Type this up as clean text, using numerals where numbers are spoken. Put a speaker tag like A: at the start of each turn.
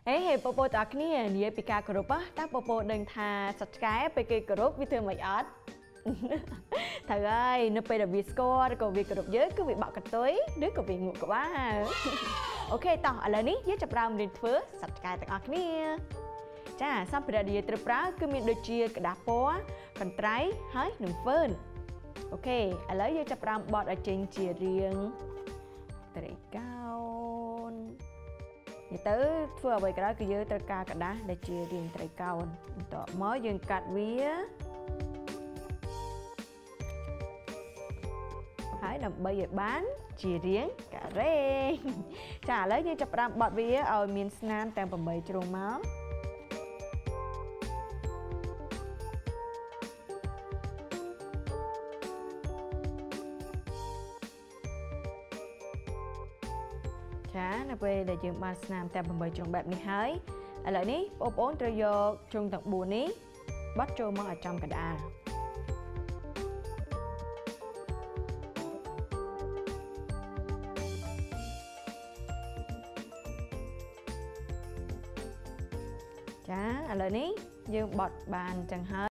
A: Ê, bố bố tạc nè, nhé bị ca cổ á, ta bố bố đừng thà sạch cái bị cây cổ vì thường mày ớt. Thầy ơi, nó bây giờ vì score, còn vì cổ dưới cứ bị bạo cạch tối, đứa còn bị ngủ của bá. Ok, tao ở lần ní, với chập rào mình phứ, sạch cái tạc ớt nè. Chà, xong bây giờ đi trừ brá, cứ mình đôi chia cái đá bó, còn trái, hơi, nâng phơn. Ok, ở lấy với chập rào bọt ở trên chia riêng. Trời cao. Thì tới vừa bởi cái đó cứ dưới tới ca cả đá để chia riêng trời cao. Tỏ mới dừng cắt vía. Hãy làm bây giờ bán chia riêng cả rê. Chả lấy như chập rạm bọt vía ở miền Nam tèm bằng bầy trông máu. Chá là về để dùng bàn Nam tèm bằng bầy trông bẹp này hơi. Ở lại ní, bố bốn trở vô trông tặng bùa ní. Bắt trông máu ở trong cả đá. Chá, ở lại ní, dương bọt bàn chẳng hơi.